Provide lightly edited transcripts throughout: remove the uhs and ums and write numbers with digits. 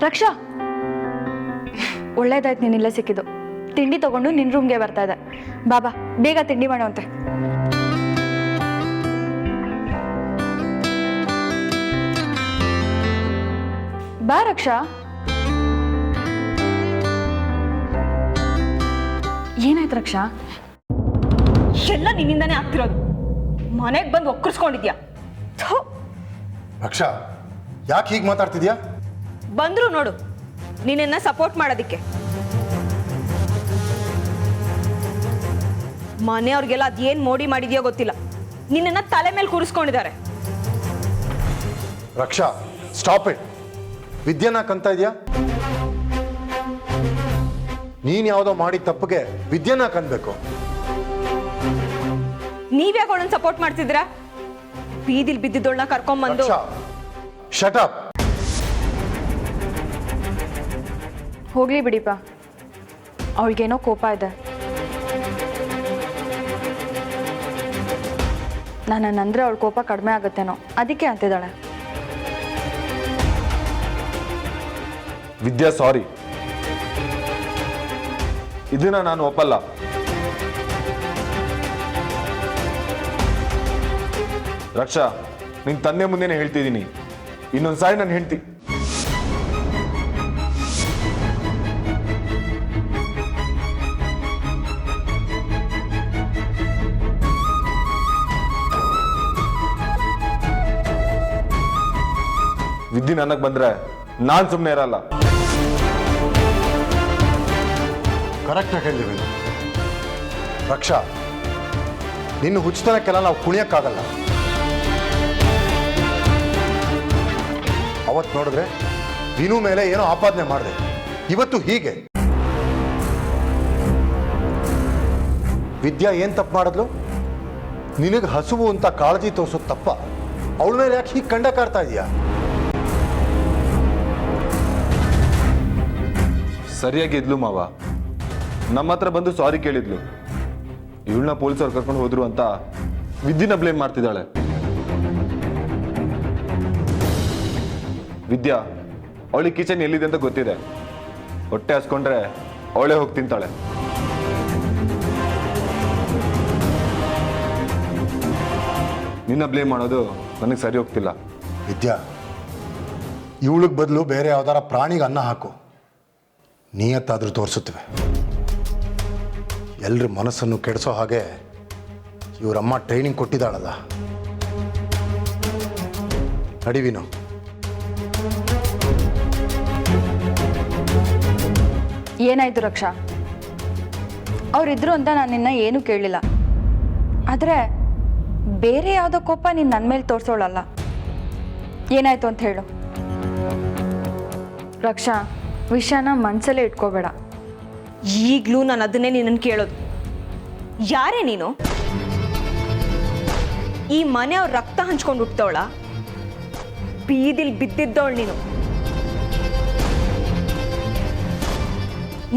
ರಕ್ಷಾ, ಒಳ್ಳೇದಾಯ್ತು ನೀನಿಲ್ಲ ಸಿಕ್ಕಿದ್ದು. ತಿಂಡಿ ತಗೊಂಡು ನಿನ್ನ ರೂಮ್ಗೆ ಬರ್ತಾ ಇದೆ. ಬಾಬಾ ಬೇಗ ತಿಂಡಿ ಮಾಡುವಂತೆ. ಬಾ ರಕ್ಷಾ. ಏನಾಯ್ತು ರಕ್ಷಾ? ಎಲ್ಲ ನಿನ್ನಿಂದಾನೇ ಆಗ್ತಿರೋದು. ಮನೆಗೆ ಬಂದು ಒಕ್ಕರ್ಸ್ಕೊಂಡಿದ್ಯಾ? ರಕ್ಷಾ, ಯಾಕೆ ಹೀಗೆ ಮಾತಾಡ್ತಿದ್ಯಾ? ಬಂದ್ರು ನೋಡು ನಿನ್ನ ಸಪೋರ್ಟ್ ಮಾಡೋದಿಕ್ಕೆ. ಮನೆಯವ್ರಿಗೆಲ್ಲ ಅದೇನ್ ಮೋಡಿ ಮಾಡಿದ್ಯೋ ಗೊತ್ತಿಲ್ಲ, ನಿನ್ನ ತಲೆ ಮೇಲೆ ಕೂರಿಸ್ಕೊಂಡಿದ್ದಾರೆ. ರಕ್ಷಾ, ಸ್ಟಾಪ್ ಇಟ್. ವಿದ್ಯೆನ ಕಂತ ಇದೆಯಾ? ನೀನ್ ಯಾವುದೋ ಮಾಡಿದ ತಪ್ಪಿಗೆ ವಿದ್ಯೆನ ಕನ್ಬೇಕು. ನೀವ್ಯಾಗ ಅವಳನ್ನ ಸಪೋರ್ಟ್ ಮಾಡ್ತಿದ್ದೀರಾ? ಬೀದಿಲ್ ಬಿದ್ದಿದ್ದೊಳನ್ನ ಕರ್ಕೊಂಡ್ಬಂದು. Shut up. ಹೋಗ್ಲಿ ಬಿಡಿಪ್ಪ, ಅವಳಿಗೇನೋ ಕೋಪ ಇದೆ. ನನ್ನಂದ್ರೆ ಅವಳ ಕೋಪ ಕಡಿಮೆ ಆಗುತ್ತೇನೋ, ಅದಕ್ಕೆ ಅಂತಿದ್ದಾಳೆ. ವಿದ್ಯಾ, ಸಾರಿ, ಇದನ್ನ ನಾನು ಒಪ್ಪಲ್ಲ. ರಕ್ಷಾ, ನಿನ್ ತಂದೆ ಮುಂದೆನೆ ಹೇಳ್ತಿದ್ದೀನಿ, ಇನ್ನೊಂದ್ ಸಾರಿ ನನ್ನ ಹೆಂಡ್ತಿ. ವಿದ್ಯೆ ನನಗ್ ಬಂದ್ರೆ ನಾನ್ ಸುಮ್ಮನೆ ಇರಲ್ಲ. ಕರೆಕ್ಟ್ ಆಗಿ ಹೇಳಿದ್ವಿ. ರಕ್ಷಾ, ನಿನ್ನ ಹುಚ್ಚತನಕ್ಕೆಲ್ಲ ನಾವು ಕುಣಿಯಕ್ಕಾಗಲ್ಲ. ಅವತ್ತು ನೋಡಿದ್ರೆ ವಿನು ಮೇಲೆ ಏನೋ ಆಪಾದನೆ ಮಾಡಿದೆ, ಇವತ್ತು ಹೀಗೆ. ವಿದ್ಯಾ ಏನ್ ತಪ್ಪು ಮಾಡಿದ್ಲು? ನಿನಗೆ ಹಸುವು ಅಂತ ಕಾಳಜಿ ತೋರಿಸೋದು ತಪ್ಪ? ಅವಳ ಮೇಲೆ ಯಾಕೆ ಹೀಗೆ ಕಂಡ ಕಾಡ್ತಾ ಇದೀಯಾ? ಸರಿಯಾಗಿ ಇದ್ಲು ಮಾವ, ನಮ್ಮ ಹತ್ರ ಬಂದು ಸಾರಿ ಕೇಳಿದ್ಲು. ಇವಳನ್ನ ಪೊಲೀಸವ್ರು ಕರ್ಕೊಂಡು ಹೋದ್ರು ಅಂತ ವಿದ್ಯೆನ ಬ್ಲೇಮ್ ಮಾಡ್ತಿದ್ದಾಳೆ. ವಿದ್ಯಾ, ಅವಳಿಗೆ ಕಿಚನ್ ಎಲ್ಲಿದೆ ಅಂತ ಗೊತ್ತಿದೆ. ಹೊಟ್ಟೆ ಹಸ್ಕೊಂಡ್ರೆ ಅವಳೇ ಹೋಗಿ ತಿಂತಾಳೆ. ನಿನ್ನ ಬ್ಲೇಮ್ ಮಾಡೋದು ನನಗೆ ಸರಿ ಹೋಗ್ತಿಲ್ಲ. ವಿದ್ಯಾ, ಇವಳಿಗೆ ಬದಲು ಬೇರೆ ಯಾವ್ದಾರ ಪ್ರಾಣಿಗೆ ಅನ್ನ ಹಾಕು, ನಿಯತ್ತಾದ್ರೂ ತೋರಿಸುತ್ತವೆ. ಎಲ್ಲರ ಮನಸ್ಸನ್ನು ಕೆಡಿಸೋ ಹಾಗೆ ಇವರಮ್ಮ ಟ್ರೈನಿಂಗ್ ಕೊಟ್ಟಿದ್ದಾಳಲ್ಲ. ನಡಿವಿನು. ಏನಾಯ್ತು ರಕ್ಷಾ? ಅವರಿದ್ರು ಅಂತ ನಾನು ನಿನ್ನ ಏನೂ ಕೇಳಲಿಲ್ಲ. ಆದರೆ ಬೇರೆ ಯಾವುದೋ ಕೋಪ ನೀನು ನನ್ನ ಮೇಲೆ ತೋರಿಸೋಳಲ್ಲ. ಏನಾಯ್ತು ಅಂತ ಹೇಳು ರಕ್ಷಾ. ವಿಷಯನ ಮನಸ್ಸಲ್ಲೇ ಇಟ್ಕೋಬೇಡ. ಈಗಲೂ ನಾನು ಅದನ್ನೇ ನಿನ್ನನ್ನು ಕೇಳೋದು. ಯಾರೇ ನೀನು? ಈ ಮನೆಯವ್ರ ರಕ್ತ ಹಂಚ್ಕೊಂಡು ಹುಟ್ಟವಳ? ಬೀದಿಲ್ ಬಿದ್ದಿದ್ದವಳು ನೀನು.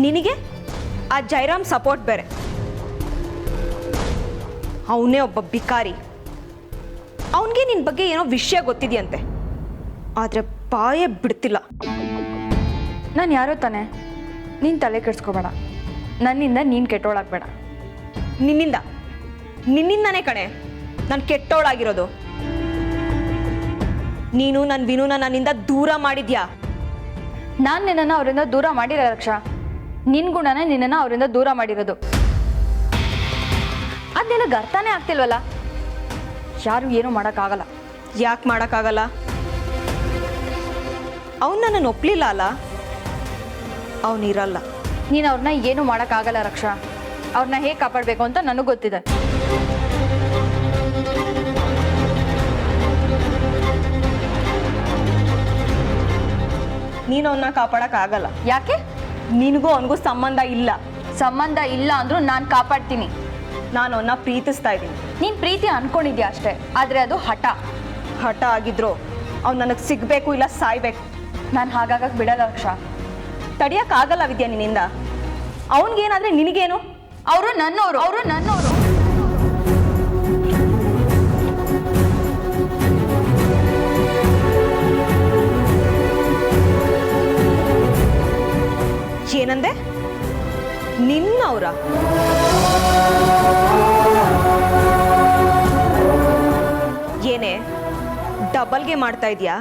ನಿನಗೆ ಆ ಜೈರಾಮ್ ಸಪೋರ್ಟ್ ಬೇರೆ. ಅವನೇ ಒಬ್ಬ ಬಿಕಾರಿ. ಅವನಿಗೆ ನಿನ್ನ ಬಗ್ಗೆ ಏನೋ ವಿಷಯ ಗೊತ್ತಿದೆಯಂತೆ, ಆದರೆ ಬಾಯೇ ಬಿಡ್ತಿಲ್ಲ. ನಾನು ಯಾರೋ ತಾನೆ, ನೀನು ತಲೆ ಕೆಡಿಸ್ಕೋಬೇಡ. ನನ್ನಿಂದ ನೀನು ಕೆಟ್ಟೋಳಾಗಬೇಡ. ನಿನ್ನಿಂದನೇ ಕಣೆ ನಾನು ಕೆಟ್ಟೋಳಾಗಿರೋದು. ನೀನು ನನ್ನ ವಿನುನ ನನ್ನಿಂದ ದೂರ ಮಾಡಿದ್ಯಾ. ನಾನು ನಿನ್ನನ್ನು ಅವರಿಂದ ದೂರ ಮಾಡಿರೋ ರಕ್ಷಾ. ನಿನ್ನ ಗುಣನೇ ನಿನ್ನನ್ನು ಅವರಿಂದ ದೂರ ಮಾಡಿರೋದು. ಅದು ನಿನಗೆ ಅರ್ಥನೇ ಆಗ್ತಿಲ್ವಲ್ಲ. ಯಾರು ಏನೂ ಮಾಡೋಕ್ಕಾಗಲ್ಲ. ಯಾಕೆ ಮಾಡೋಕ್ಕಾಗಲ್ಲ? ಅವನ್ನ ನಾನು ಒಪ್ಪಲಿಲ್ಲ ಅಲ್ಲ, ಅವನಿರಲ್ಲ. ನೀನು ಅವ್ರನ್ನ ಏನೂ ಮಾಡೋಕ್ಕಾಗಲ್ಲ ರಕ್ಷಾ. ಅವ್ರನ್ನ ಹೇಗೆ ಕಾಪಾಡಬೇಕು ಅಂತ ನನಗೆ ಗೊತ್ತಿದೆ. ನೀನು ಅವನ್ನ ಕಾಪಾಡೋಕ್ಕಾಗಲ್ಲ. ಯಾಕೆ? ನಿನಗೂ ಅವನಿಗೂ ಸಂಬಂಧ ಇಲ್ಲ. ಸಂಬಂಧ ಇಲ್ಲ ಅಂದ್ರೂ ನಾನು ಕಾಪಾಡ್ತೀನಿ. ನಾನು ಅವನ್ನ ಪ್ರೀತಿಸ್ತಾ ಇದ್ದೀನಿ. ನೀನು ಪ್ರೀತಿ ಅನ್ಕೊಂಡಿದ್ಯಾ ಅಷ್ಟೇ, ಆದರೆ ಅದು ಹಠ. ಹಠ ಆಗಿದ್ರು ಅವ್ನು ನನಗೆ ಸಿಗಬೇಕು, ಇಲ್ಲ ಸಾಯ್ಬೇಕು. ನಾನು ಹಾಗಾಗಕ್ಕೆ ಬಿಡಲ್ಲ ರಕ್ಷಾ. ತಡಿಯೋಕ್ಕಾಗಲ್ಲ ವಿದ್ಯಾ ನಿನ್ನಿಂದ. ಅವನಿಗೇನಾದ್ರೆ ನಿನಗೇನು? ಅವರು ನನ್ನವರು. ನಿನ್ನವ್ರ? ಏನೇ ಡಬಲ್ಗೆ ಮಾಡ್ತಾ ಇದೀಯಾ?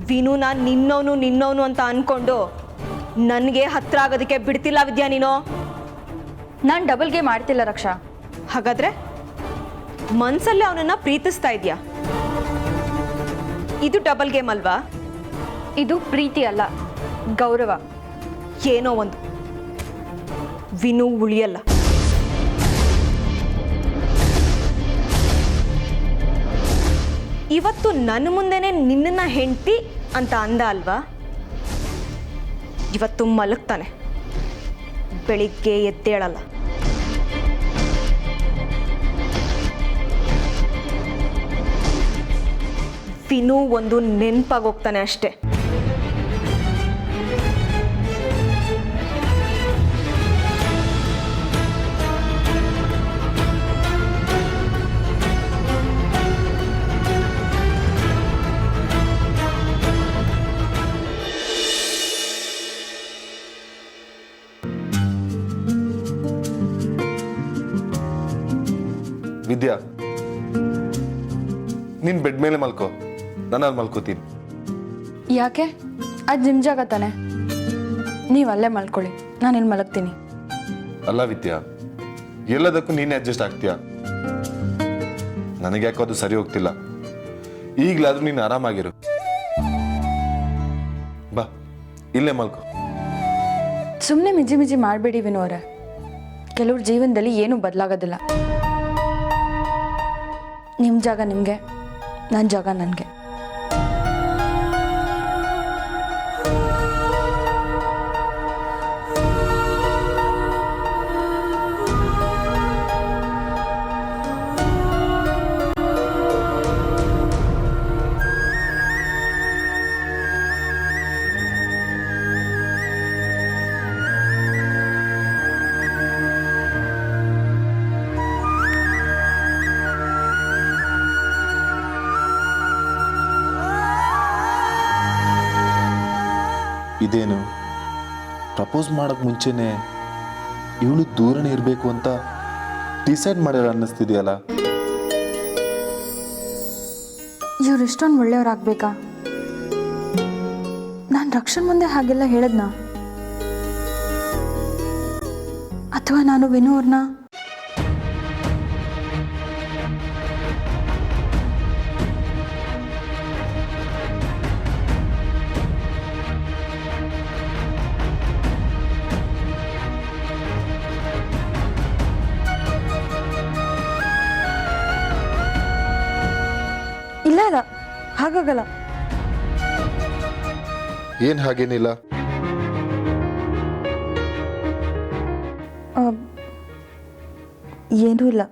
ವಿನುನ ನಿನ್ನವನು ಅಂತ ಅನ್ಕೊಂಡು ನನಗೆ ಹತ್ರ ಆಗೋದಕ್ಕೆ ಬಿಡ್ತಿಲ್ಲ ವಿದ್ಯಾ ನೀನು. ನಾನು ಡಬಲ್ಗೆ ಮಾಡ್ತಿಲ್ಲ ರಕ್ಷಾ. ಹಾಗಾದ್ರೆ ಮನ್ಸಲ್ಲೇ ಅವನನ್ನ ಪ್ರೀತಿಸ್ತಾ ಇದೆಯಾ? ಇದು ಡಬಲ್ ಗೇಮ್ ಅಲ್ವಾ? ಇದು ಪ್ರೀತಿ ಅಲ್ಲ, ಗೌರವ. ಏನೋ ಒಂದು. ವಿನು ಉಳಿಯಲ್ಲ. ಇವತ್ತು ನನ್ನ ಮುಂದೆನೆ ನಿನ್ನನ್ನ ಹೆಂಡ್ತಿ ಅಂತ ಅಂದ ಅಲ್ವಾ? ಇವತ್ತು ಮಲಗ್ತಾನೆ, ಬೆಳಿಗ್ಗೆ ಎದ್ದೇಳಲ್ಲ. ವಿನು ಒಂದು ನೆನಪಾಗೋಗ್ತಾನೆ ಅಷ್ಟೇ. ವಿದ್ಯಾ, ನೀನ್ ಬೆಡ್ ಮೇಲೆ ಮಲ್ಕೋ, ನಾನು ಅಲ್ಲಿ ಮಲ್ಕೋತೀನಿ. ಯಾಕೆ? ಅದು ನಿಮ್ಮ ಜಾಗ ತಾನೆ, ನೀವು ಅಲ್ಲೇ ಮಲ್ಕೊಳ್ಳಿ, ನಾನು ಇಲ್ಲಿ ಮಲಗ್ತೀನಿ. ಅಲ್ಲ ವಿದ್ಯಾ, ಎಲ್ಲದಕ್ಕೂ ನೀನೇ ಅಡ್ಜಸ್ಟ್ ಆಗ್ತೀಯಾ? ನನಗೆ ಯಾಕೋ ಅದು ಸರಿ ಹೋಗ್ತಿಲ್ಲ. ಈಗಲಾದ್ರೂ ನೀನು ಆರಾಮಾಗಿರು. ಬಾ, ಇಲ್ಲೇ ಮಲ್ಕೋ. ಸುಮ್ಮನೆ ಮಿಜಿ ಮಿಜಿ ಮಾಡಬೇಡಿ ವಿನು ಅವರೇ. ಕೆಲವ್ರ ಜೀವನದಲ್ಲಿ ಏನೂ ಬದಲಾಗೋದಿಲ್ಲ. ನಿಮ್ಮ ಜಾಗ ನಿಮಗೆ, ನನ್ನ ಜಾಗ ನನಗೆ. ಇದೇನು ಪ್ರಪೋಸ್ ಮಾಡೋಕ್ಕೆ ಮುಂಚೆನೆ ಇವಳು ದೂರನೇ ಇರಬೇಕು ಅಂತ ಡಿಸೈಡ್ ಮಾಡ್ಯಾರ ಅನ್ನಿಸ್ತಿದೆಯಲ್ಲ. ಇವ್ರು ಇಷ್ಟೊಂದು ಒಳ್ಳೆಯವ್ರಾಗಬೇಕಾ? ನಾನು ರಕ್ಷಣ್ ಮುಂದೆ ಹಾಗೆಲ್ಲ ಹೇಳದ್ನಾ? ಅಥವಾ ನಾನು ವಿನು ಅವ್ರನ್ನ ಇಲ್ಲ ಇಲ್ಲ, ಹಾಗಾಗಲ್ಲ. ಏನು ಹಾಗೇನಿಲ್ಲ. ಏನೂ ಇಲ್ಲ.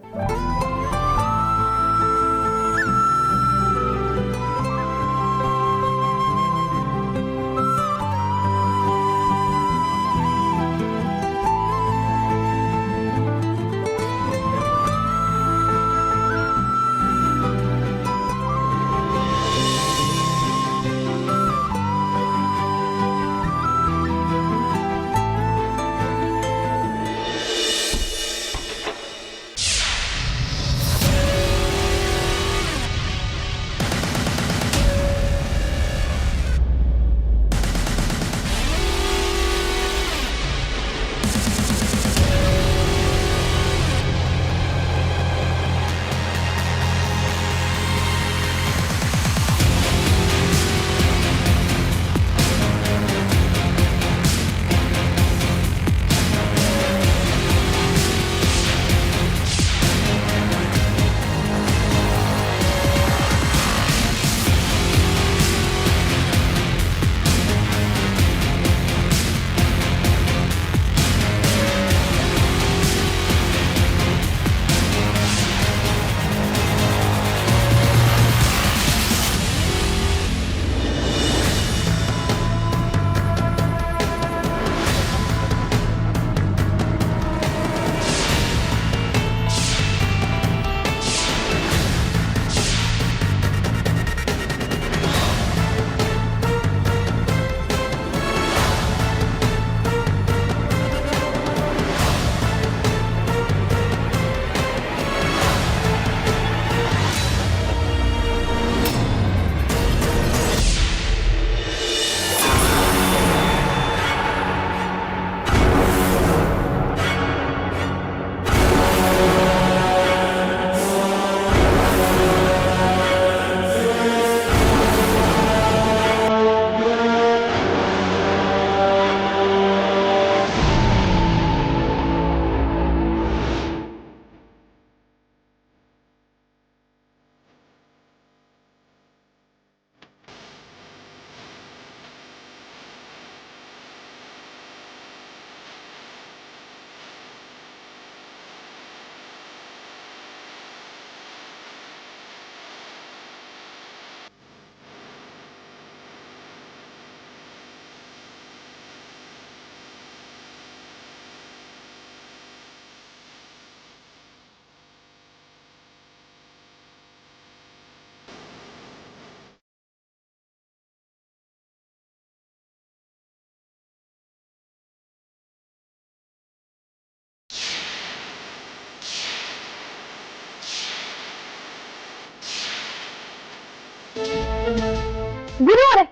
ಗುರುವರೇ,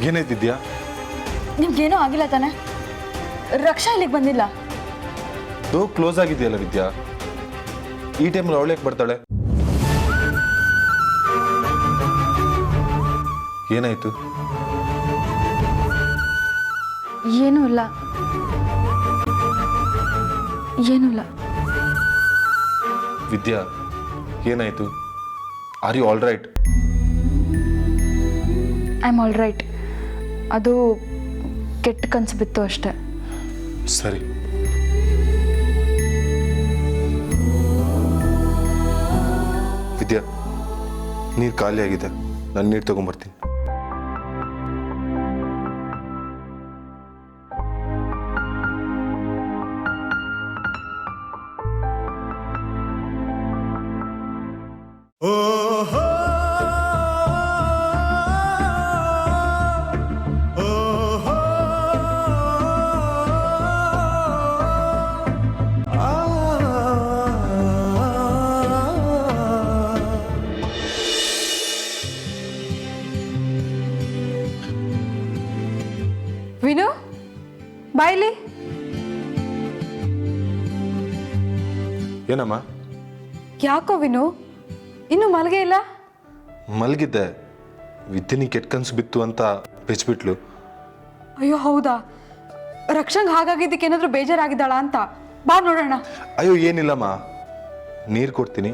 ಏನಾಯ್ತಿದ್ಯಾ? ನಿಮ್ಗೇನೂ ಆಗಿಲ್ಲ ತಾನೆ? ರಕ್ಷಾ ಇಲ್ಲಿಗೆ ಬಂದಿಲ್ಲ. ಕ್ಲೋಸ್ ಆಗಿದೆಯಲ್ಲ ವಿದ್ಯಾ, ಈ ಟೈಮಲ್ಲಿ ಅವಳೇಕ್ ಬರ್ತಾಳೆ? ಏನಾಯ್ತು? ಏನೂ ಇಲ್ಲ, ಏನೂ ಇಲ್ಲ. ವಿದ್ಯಾ, ಏನಾಯ್ತು? Are you all right? I am all right. ಅದು ಕೆಟ್ಟ ಕನಸು ಬಿತ್ತು ಅಷ್ಟೆ. ಸರಿ. ವಿದ್ಯಾ, ನೀರು ಖಾಲಿ ಆಗಿದೆ, ನಾನು ನೀರು ತಗೊಂಬರ್ತೀನಿ. ವಿನು, ಬಾಯ್ಲಿ. ಏನಮ್ಮ? ಯಾಕೋ ವಿನು, ಇನ್ನೂ ಮಲಗೇ ಇಲ್ಲ? ಮಲಗಿದ್ದೆ. ವಿದ್ಯೆನಿ ಕೆಟ್ಟ ಕನ್ಸು ಬಿತ್ತು ಅಂತ ಬೆಚ್ಬಿಟ್ಲು. ಅಯ್ಯೋ ಹೌದಾ? ರಕ್ಷಂಗ್ ಹಾಗಾಗಿದ್ದಕ್ಕೆ ಏನಾದರೂ ಬೇಜಾರಾಗಿದ್ದಾಳ ಅಂತ? ಬಾ ನೋಡೋಣ. ಅಯ್ಯೋ ಏನಿಲ್ಲಮ್ಮ, ನೀರು ಕೊಡ್ತೀನಿ,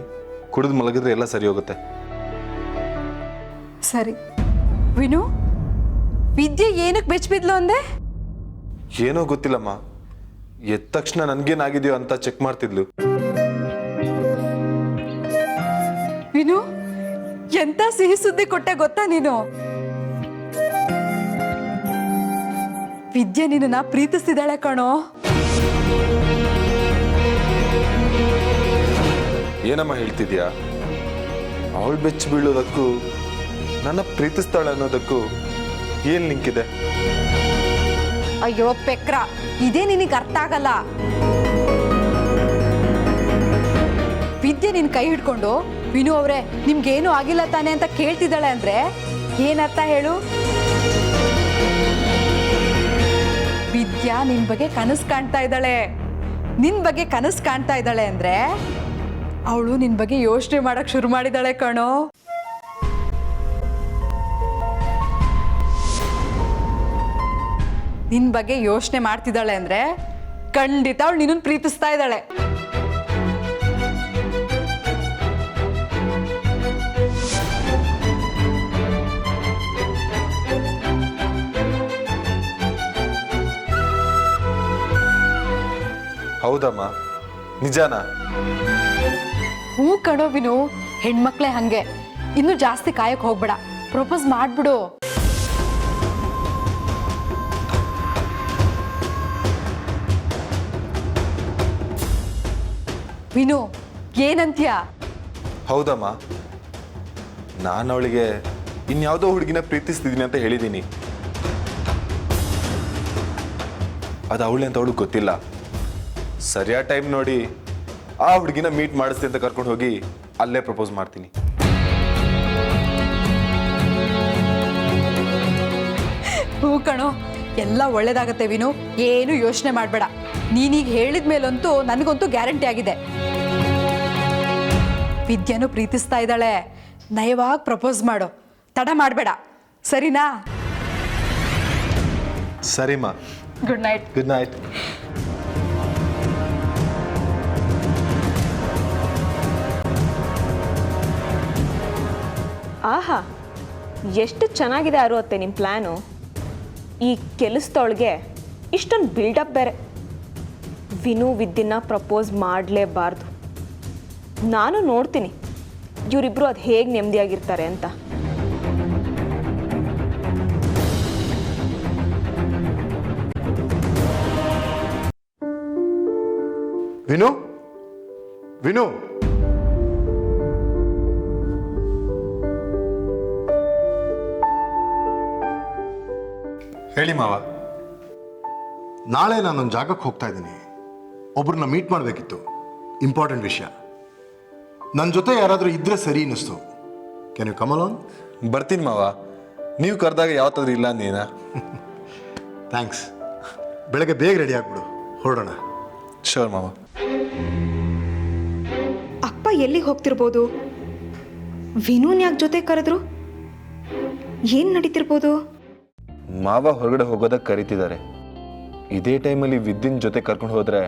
ಕುಡಿದು ಮಲಗಿದ್ರೆ ಎಲ್ಲ ಸರಿ ಹೋಗುತ್ತೆ. ಸರಿ. ವಿನು, ವಿದ್ಯೆ ಏನಕ್ಕೆ ಬೆಚ್ಬಿದ್ಲು ಅಂದೆ? ಏನೋ ಗೊತ್ತಿಲ್ಲಮ್ಮ, ಎದ್ದ ತಕ್ಷಣ ನನ್ಗೇನಾಗಿದೆಯೋ ಅಂತ ಚೆಕ್ ಮಾಡ್ತಿದ್ಲು. ವಿನು, ಎಂತ ಸಿಹಿ ಸುದ್ದಿ ಕೊಟ್ಟೆ ಗೊತ್ತಾ ನೀನು? ವಿದ್ಯೆ ನಿನ್ನ ಪ್ರೀತಿಸ್ತಿದ್ದಾಳೆ ಕಣೋ. ಏನಮ್ಮ ಹೇಳ್ತಿದ್ಯಾ? ಅವಳು ಬೆಚ್ಚ ಬೀಳೋದಕ್ಕೂ ನನ್ನ ಪ್ರೀತಿಸ್ತಾಳೆ ಅನ್ನೋದಕ್ಕೂ ಏನ್ ಲಿಂಕ್ ಇದೆ? ಅಯ್ಯೋ ಪೆಕ್ರ, ಇದೇ ನಿನಗೆ ಅರ್ಥ ಆಗಲ್ಲ. ವಿದ್ಯೆ ನಿನ್ ಕೈ ಹಿಡ್ಕೊಂಡು ವಿನು ಅವರೇ ನಿಮ್ಗೇನು ಆಗಿಲ್ಲ ತಾನೆ ಅಂತ ಕೇಳ್ತಿದ್ದಾಳೆ ಅಂದ್ರೆ ಏನರ್ಥ ಹೇಳು? ವಿದ್ಯಾ ನಿನ್ ಬಗ್ಗೆ ಕನಸು ಕಾಣ್ತಾ ಇದ್ದಾಳೆ. ನಿನ್ ಬಗ್ಗೆ ಕನಸು ಕಾಣ್ತಾ ಇದ್ದಾಳೆ ಅಂದ್ರೆ ಅವಳು ನಿನ್ ಬಗ್ಗೆ ಯೋಚನೆ ಮಾಡಕ್ ಶುರು ಮಾಡಿದಾಳೆ ಕಣೋ. ನಿನ್ ಬಗ್ಗೆ ಯೋಚನೆ ಮಾಡ್ತಿದ್ದಾಳೆ ಅಂದ್ರೆ ಖಂಡಿತ ಅವಳು ನಿನ್ನನ್ನು ಪ್ರೀತಿಸ್ತಾ ಇದ್ದಾಳೆ. ಹೌದಮ್ಮ, ನಿಜಾನಾ? ಹೂ ಕಣೋ ವಿನು, ಹೆಣ್ಮಕ್ಳೇ ಹಂಗೆ. ಇನ್ನು ಜಾಸ್ತಿ ಕಾಯಕ್ ಹೋಗ್ಬೇಡ, ಪ್ರಪೋಸ್ ಮಾಡ್ಬಿಡು. ವಿನು, ಏನಂತ್ಯ? ಹೌದಮ್ಮ, ನಾನು ಅವಳಿಗೆ ಇನ್ಯಾವುದೋ ಹುಡುಗಿನ ಪ್ರೀತಿಸ್ತಿದ್ದೀನಿ ಅಂತ ಹೇಳಿದ್ದೀನಿ. ಅದು ಅವಳೆ ಅಂತ ಅವಳಿಗೆ ಗೊತ್ತಿಲ್ಲ. ಸರಿಯಾದ ಟೈಮ್ ನೋಡಿ ಆ ಹುಡುಗಿನ ಮೀಟ್ ಮಾಡಿಸ್ತೀನಿ ಅಂತ ಕರ್ಕೊಂಡು ಹೋಗಿ ಅಲ್ಲೇ ಪ್ರಪೋಸ್ ಮಾಡ್ತೀನಿ. ಹೂ ಕಣೋ, ಎಲ್ಲ ಒಳ್ಳೇದಾಗತ್ತೆ ವಿನು, ಏನು ಯೋಚನೆ ಮಾಡಬೇಡ. ನೀನೀಗ ಹೇಳಿದ ಮೇಲಂತೂ ನನಗಂತೂ ಗ್ಯಾರಂಟಿ ಆಗಿದೆ. ವಿದ್ಯೆನೂ ಪ್ರೀತಿಸ್ತಾ ಇದ್ದಾಳೆ. ನಯವಾಗಿ ಪ್ರಪೋಸ್ ಮಾಡು, ತಡ ಮಾಡಬೇಡ, ಸರಿನಾ? ಸರಿಮ್ಮ. Good night. Good night. ಆಹಾ, ಎಷ್ಟು ಚೆನ್ನಾಗಿದೆ ಅತ್ತೆ ನಿಮ್ಮ ಪ್ಲ್ಯಾನು. ಈ ಕೆಲಸದೊಳಗೆ ಇಷ್ಟೊಂದು ಬಿಲ್ಡಪ್ ಬೇರೆ. ವಿನು ವಿದ್ಯೆನ ಪ್ರಪೋಸ್ ಮಾಡಲೇಬಾರ್ದು. ನಾನು ನೋಡ್ತೀನಿ ಇವರಿಬ್ಬರು ಅದು ಹೇಗೆ ನೆಮ್ಮದಿಯಾಗಿರ್ತಾರೆ ಅಂತ. ವಿನು, ವಿನು, ಹೇಳಿ ಮಾವ. ನಾಳೆ ನಾನೊಂದು ಜಾಗಕ್ಕೆ ಹೋಗ್ತಾ ಇದ್ದೀನಿ. ಒಬ್ರನ್ನ ಮೀಟ್ ಮಾಡಬೇಕಿತ್ತು, ಇಂಪಾರ್ಟೆಂಟ್ ವಿಷಯ. ನನ್ನ ಜೊತೆ ಯಾರಾದರೂ ಇದ್ರೆ ಸರಿ ಅನ್ನಿಸ್ತು. Can you come along? ಬರ್ತೀನಿ ಮಾವ, ನೀವು ಕರೆದಾಗ ಯಾವತ್ತಾದ್ರೂ ಇಲ್ಲ ನೀನ. ಥ್ಯಾಂಕ್ಸ್. ಬೆಳಗ್ಗೆ ಬೇಗ ರೆಡಿ ಆಗ್ಬಿಡು, ಹೊರಡೋಣ. ಶೋರ್ ಮಾವ. ಅಪ್ಪ ಎಲ್ಲಿಗೆ ಹೋಗ್ತಿರ್ಬೋದು? ವಿನೂನ್ ಯಾಕೆ ಜೊತೆ ಕರೆದ್ರು? ಏನು ನಡೀತಿರ್ಬೋದು? ಮಾವ ಹೊರಗಡೆ ಹೋಗೋದಕ್ಕೆ ಕರೀತಿದ್ದಾರೆ. ಇದೇ ಟೈಮಲ್ಲಿ ವಿದ್ಯನ್ ಜೊತೆ ಕರ್ಕೊಂಡು ಹೋದ್ರೆ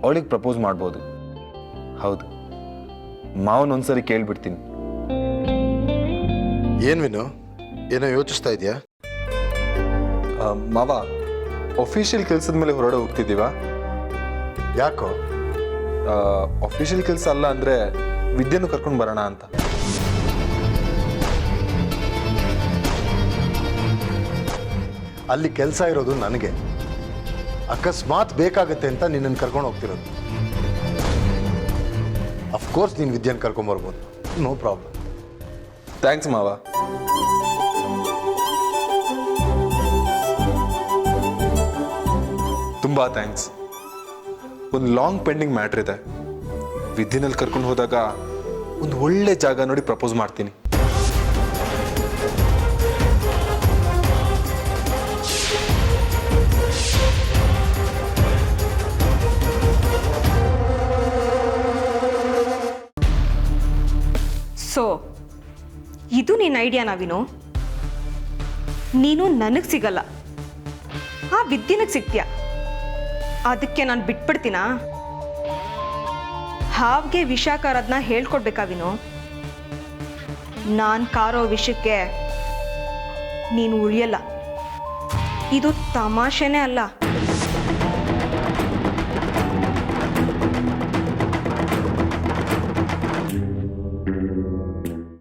ಅವಳಿಗೆ ಪ್ರಪೋಸ್ ಮಾಡ್ಬೋದು. ಹೌದು, ಮಾವನೊಂದ್ಸರಿ ಕೇಳ್ಬಿಡ್ತೀನಿ. ಏನು ವಿನು, ಏನೋ ಯೋಚಿಸ್ತಾ ಇದೆಯಾ? ಮಾವ, ಅಫಿಷಿಯಲ್ ಕೆಲಸದ ಮೇಲೆ ಹೊರಗಡೆ ಹೋಗ್ತಿದ್ದೀವಾ? ಯಾಕೋ? ಅಫಿಷಿಯಲ್ ಕೆಲಸ ಅಲ್ಲ ಅಂದರೆ ವಿದ್ಯೆನೂ ಕರ್ಕೊಂಡು ಬರೋಣ ಅಂತ. ಅಲ್ಲಿ ಕೆಲಸ ಇರೋದು ನನಗೆ. ಅಕಸ್ಮಾತ್ ಬೇಕಾಗುತ್ತೆ ಅಂತ ನಿನ್ನನ್ನು ಕರ್ಕೊಂಡು ಹೋಗ್ತಿರೋದು. ಅಫ್ಕೋರ್ಸ್ ನೀನು ವಿದ್ಯೆನ ಕರ್ಕೊಂಬರ್ಬೋದು, ನೋ ಪ್ರಾಬ್ಲಮ್. ಥ್ಯಾಂಕ್ಸ್ ಮಾವ. ತುಂಬ ಥ್ಯಾಂಕ್ಸ್. ಒಂದು ಲಾಂಗ್ ಪೆಂಡಿಂಗ್ ಮ್ಯಾಟ್ರ್ ಇದೆ. ವಿದ್ಯೆನಲ್ಲಿ ಕರ್ಕೊಂಡು ಹೋದಾಗ ಒಂದು ಒಳ್ಳೆ ಜಾಗ ನೋಡಿ ಪ್ರಪೋಸ್ ಮಾಡ್ತೀನಿ. ಸೊ ಇದು ನಿನ್ನ ಐಡಿಯಾನಾ ವಿನು? ನೀನು ನನಗೆ ಸಿಗಲ್ಲ, ಆ ವಿದ್ಯೆನಿಗೆ ಸಿಗ್ತೀಯ. ಅದಕ್ಕೆ ನಾನು ಬಿಟ್ಬಿಡ್ತೀನಾ? ಹಾವ್ಗೆ ವಿಷ ಕಾರೋದನ್ನ ಹೇಳ್ಕೊಡ್ಬೇಕಾ ವಿನು? ನಾನು ಕಾರೋ ವಿಷಯಕ್ಕೆ ನೀನು ಉಳಿಯಲ್ಲ. ಇದು ತಮಾಷೆನೇ ಅಲ್ಲ.